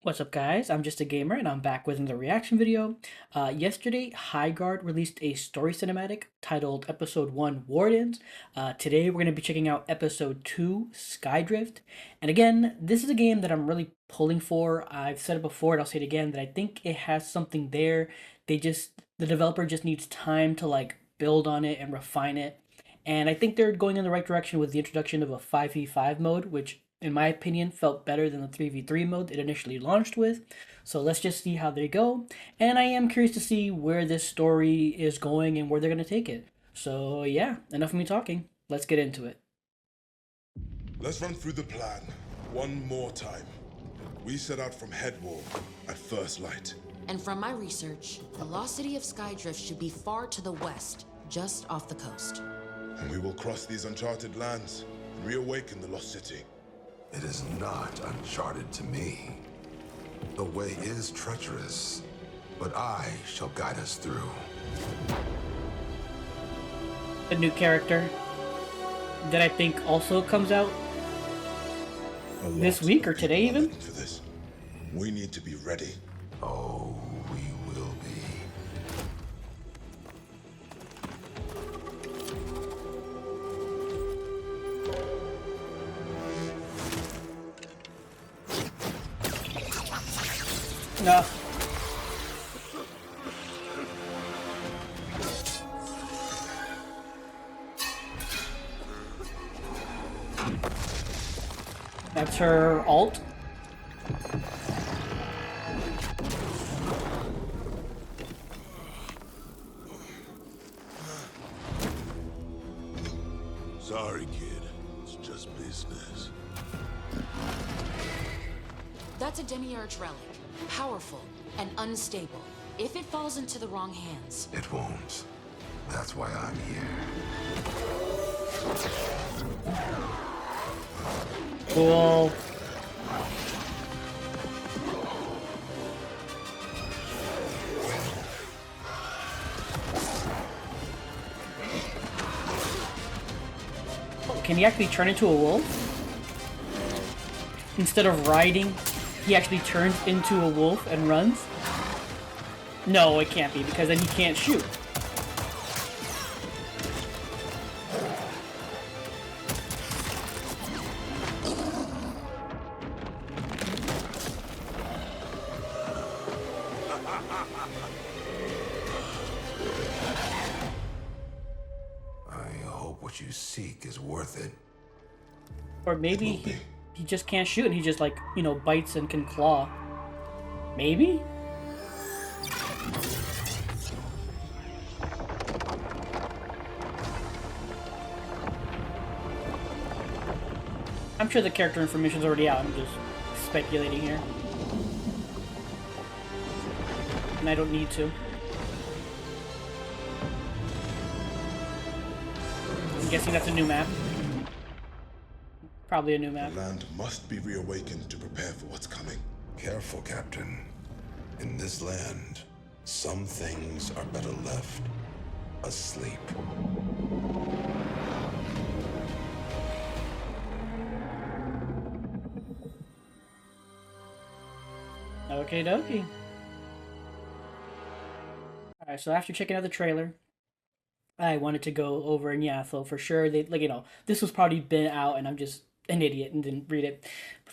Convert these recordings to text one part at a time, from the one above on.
What's up, guys? I'm just a gamer, and I'm back with another reaction video. Yesterday, Highguard released a story cinematic titled Episode 1 Wardens. Today, we're going to be checking out Episode 2 Skydrift. And again, this is a game that I'm really pulling for. I've said it before, and I'll say it again, that I think it has something there. The developer just needs time to build on it and refine it. And I think they're going in the right direction with the introduction of a 5v5 mode, which in my opinion felt better than the 3v3 mode it initially launched with. So let's just see how they go. And I am curious to see where this story is going and where they're going to take it. So yeah, enough of me talking. Let's get into it. Let's run through the plan one more time. We set out from Headwall at first light. And from my research, the lost city of Skydrift should be far to the west, just off the coast. And we will cross these uncharted lands and reawaken the lost city. It is not uncharted to me. The way is treacherous, but I shall guide us through. A new character that I think also comes out this week or today even. For this, we need to be ready. Oh, we will be. No. That's her alt. Sorry, kid. It's just business. That's a demiurge relic. Powerful and unstable. If it falls into the wrong hands. It won't. That's why I'm here. Cool. Can he actually turn into a wolf? Instead of riding, he actually turns into a wolf and runs? No, it can't be, because then he can't shoot. I hope what you seek is worth it. Or maybe he just can't shoot and he just bites and can claw. Maybe? I'm sure the character information's already out. I'm just speculating here. And I don't need to. I'm guessing that's a new map. Probably a new map. The land must be reawakened to prepare for what's coming. Careful, Captain. In this land, some things are better left asleep. Okie dokie. Alright, so after checking out the trailer, I wanted to go over, and yeah, so for sure, this was probably been out and I'm just an idiot and didn't read it.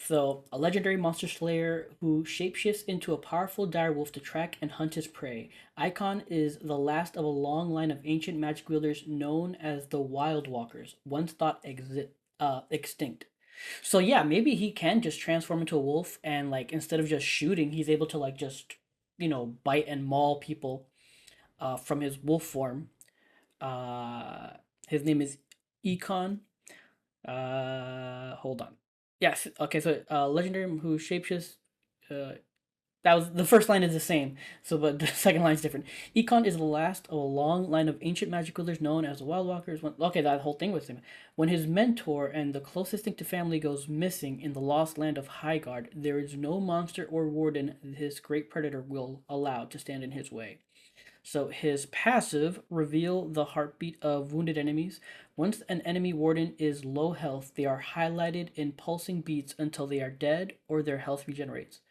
So, a legendary monster slayer who shapeshifts into a powerful direwolf to track and hunt his prey. Ekon is the last of a long line of ancient magic wielders known as the Wildwalkers, once thought extinct. So yeah, maybe he can just transform into a wolf and instead of just shooting, he's able to just, bite and maul people from his wolf form. His name is Ekon. Hold on. Yes. Okay. So, legendary who shapeshifts. That was the first line is the same. So, but the second line is different. Ekon is the last of a long line of ancient magic wielders known as the Wildwalkers. Okay, that whole thing was him. When his mentor and the closest link to family goes missing in the lost land of Highguard, there is no monster or warden this great predator will allow to stand in his way. So his passive, reveal the heartbeat of wounded enemies. Once an enemy warden is low health, they are highlighted in pulsing beats until they are dead or their health regenerates.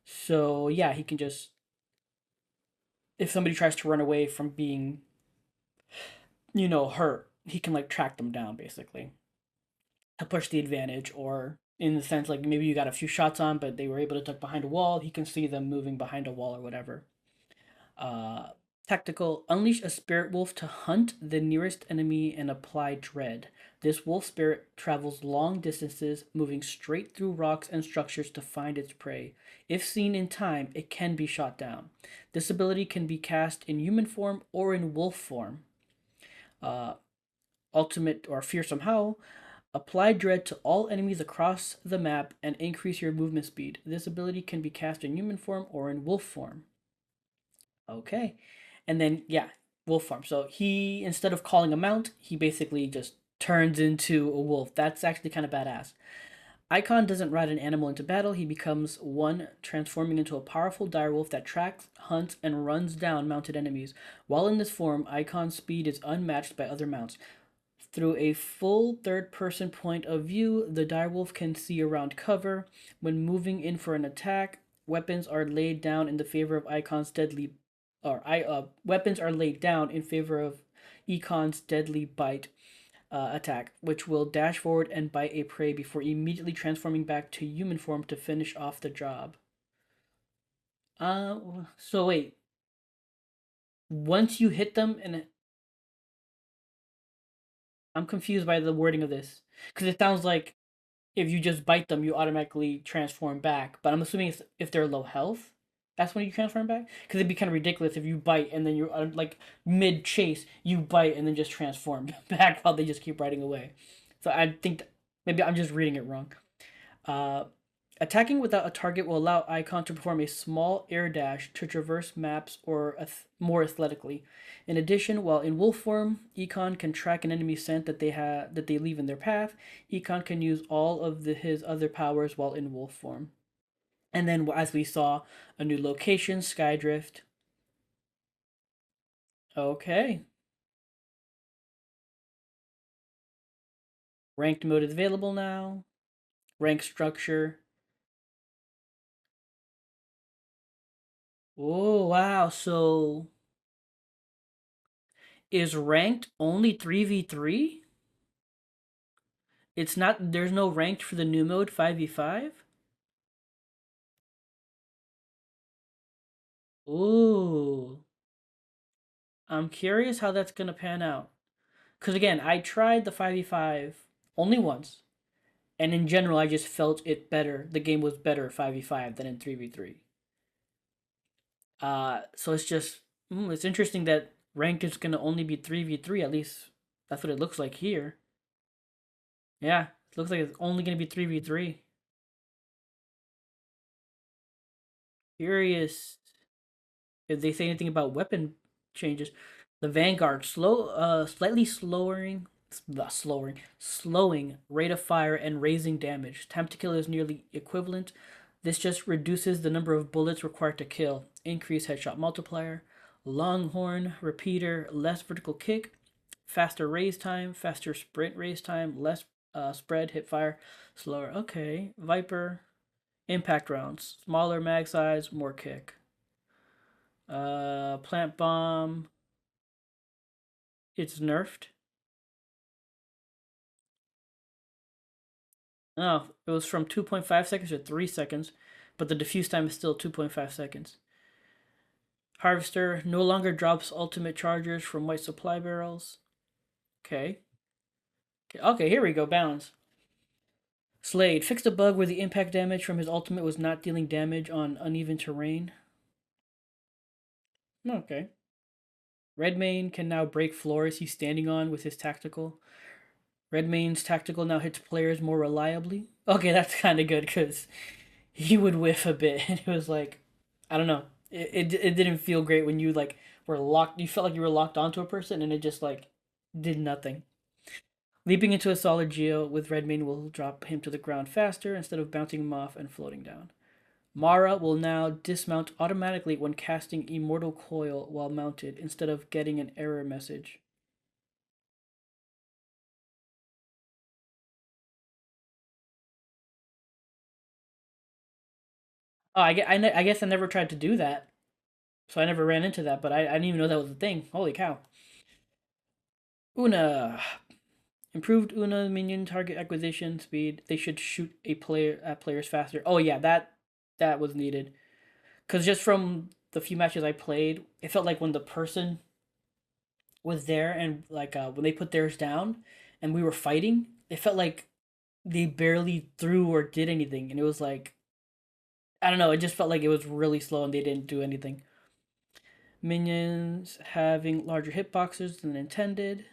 So yeah, he can just, if somebody tries to run away from being, hurt, he can like track them down basically to push the advantage, or in the sense like maybe you got a few shots on, but they were able to duck behind a wall. He can see them moving behind a wall or whatever. Uh, Tactical: unleash a spirit wolf to hunt the nearest enemy and apply dread. This wolf spirit travels long distances, moving straight through rocks and structures to find its prey. If seen in time, it can be shot down. This ability can be cast in human form or in wolf form. Uh, Ultimate or fearsome howl. Apply dread to all enemies across the map and increase your movement speed. This ability can be cast in human form or in wolf form. Okay. And then, yeah, wolf form. So he, instead of calling a mount, he basically just turns into a wolf. That's actually kind of badass. Ekon doesn't ride an animal into battle. He becomes one, transforming into a powerful direwolf that tracks, hunts, and runs down mounted enemies. While in this form, Ekon's speed is unmatched by other mounts. Through a full third person point of view, the direwolf can see around cover. When moving in for an attack, weapons are laid down in the favor of Ekon's deadly weapons are laid down in favor of Ekon's deadly bite attack, which will dash forward and bite a prey before immediately transforming back to human form to finish off the job. So wait, once you hit them, and I'm confused by the wording of this because it sounds like if you just bite them, you automatically transform back. But I'm assuming if they're low health, that's when you transform back. Because it'd be kind of ridiculous if you bite and then you're like mid chase, you bite and then just transform back while they just keep riding away. So I think maybe I'm just reading it wrong. Uh, Attacking without a target will allow Icon to perform a small air dash to traverse maps or more athletically. In addition, while in wolf form, Econ can track an enemy scent that they leave in their path. Econ can use all of his other powers while in wolf form. And then, as we saw, a new location, Skydrift. Okay. Ranked mode is available now. Rank structure. Oh, wow. So, is ranked only 3v3? It's not. There's no ranked for the new mode 5v5. Ooh, I'm curious how that's gonna pan out. Cause again, I tried the 5v5 only once, and in general, I just felt it better. The game was better 5v5 than in 3v3. So it's just it's interesting that ranked is gonna only be 3v3. At least that's what it looks like here. Yeah, it looks like it's only gonna be 3v3. Curious if they say anything about weapon changes. The Vanguard slightly slowing rate of fire and raising damage. Time to kill is nearly equivalent. This just reduces the number of bullets required to kill. Increase headshot multiplier. Longhorn repeater, less vertical kick, faster raise time, faster sprint raise time, less spread hip fire, slower. Okay, Viper impact rounds, smaller mag size, more kick. Plant bomb. It's nerfed. Oh, it was from 2.5 seconds to 3 seconds, but the diffuse time is still 2.5 seconds. Harvester no longer drops ultimate chargers from white supply barrels. Okay. Okay, here we go. Balance. Slade fixed a bug where the impact damage from his ultimate was not dealing damage on uneven terrain. Okay. Redmayne can now break floors he's standing on with his tactical. Redmayne's tactical now hits players more reliably. Okay, that's kind of good because he would whiff a bit, and it was like, I don't know, it didn't feel great when you like were locked. You felt like you were locked onto a person, and it just like did nothing. Leaping into a solid geo with Redmayne will drop him to the ground faster instead of bouncing him off and floating down. Mara will now dismount automatically when casting Immortal Coil while mounted instead of getting an error message. Oh, I guess I never tried to do that, so I never ran into that. But I didn't even know that was a thing. Holy cow! Una improved Una minion target acquisition speed. They should shoot a player at players faster. Oh yeah, that was needed. Cause just from the few matches I played, it felt like when the person was there and like when they put theirs down and we were fighting, it felt like they barely threw or did anything, and it was like I don't know. It just felt like it was really slow and they didn't do anything. Minions having larger hitboxes than intended.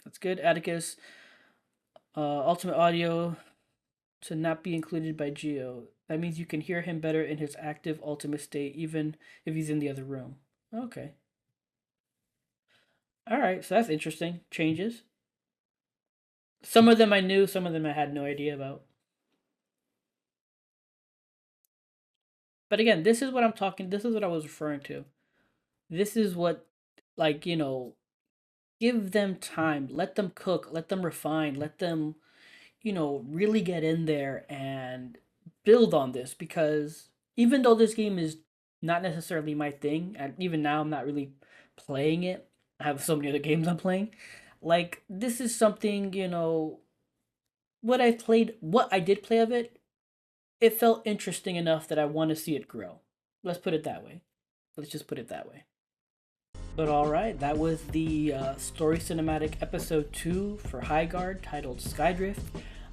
That's good. Atticus, ultimate audio to not be included by Geo. That means you can hear him better in his active ultimate state, even if he's in the other room. Okay. Alright, so that's interesting. Changes. Some of them I knew, some of them I had no idea about. But again, this is what I'm talking, this is what I was referring to. This is what, like, give them time, let them cook, let them refine, let them, really get in there and build on this because even though this game is not necessarily my thing, and even now I'm not really playing it, I have so many other games I'm playing. Like, this is something, what I did play of it, it felt interesting enough that I want to see it grow. Let's put it that way. Let's just put it that way. But alright, that was the story cinematic episode 2 for Highguard titled Skydrift.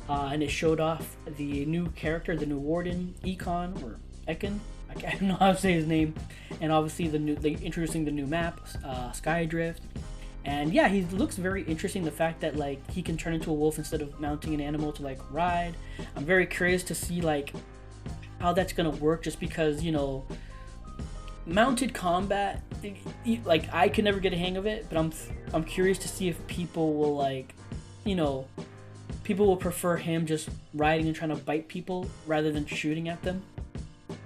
And it showed off the new character, the new warden, Ekon, or Ekon. I don't know how to say his name. And obviously they introducing the new map, Skydrift. And yeah, he looks very interesting. The fact that like he can turn into a wolf instead of mounting an animal to like ride. I'm very curious to see like how that's gonna work, just because mounted combat, like I can never get a hang of it. But I'm curious to see if people will like, people will prefer him just riding and trying to bite people rather than shooting at them.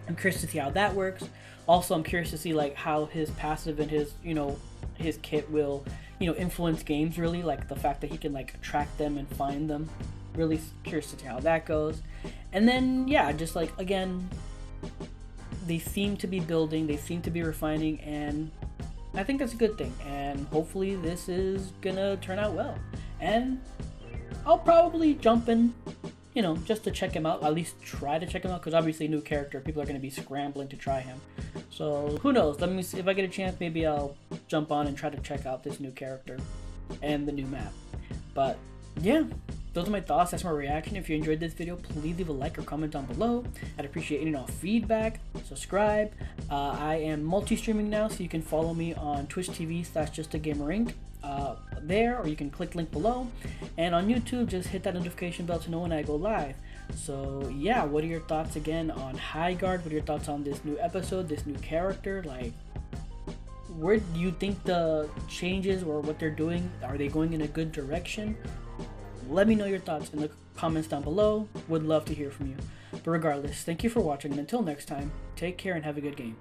I'm curious to see how that works. Also, I'm curious to see like how his passive and his kit will influence games, really, like the fact that he can like track them and find them. Really curious to see how that goes. And then yeah, just like again, they seem to be building, they seem to be refining, and I think that's a good thing. And hopefully this is gonna turn out well. And I'll probably jump in, just to check him out, at least try to check him out, because obviously new character, people are going to be scrambling to try him. So who knows, let me see, if I get a chance, maybe I'll jump on and try to check out this new character and the new map. But yeah, those are my thoughts, that's my reaction. If you enjoyed this video, please leave a like or comment down below. I'd appreciate any feedback. Subscribe. I am multi-streaming now, so you can follow me on Twitch TV/JustAGamerInc. There, or you can click link below, and on YouTube just hit that notification bell to know when I go live. So yeah, what are your thoughts again on Highguard? What are your thoughts on this new episode, this new character? Like, where do you think the changes or what they're doing, are they going in a good direction? Let me know your thoughts in the comments down below. Would love to hear from you. But regardless, thank you for watching, and until next time, take care and have a good game.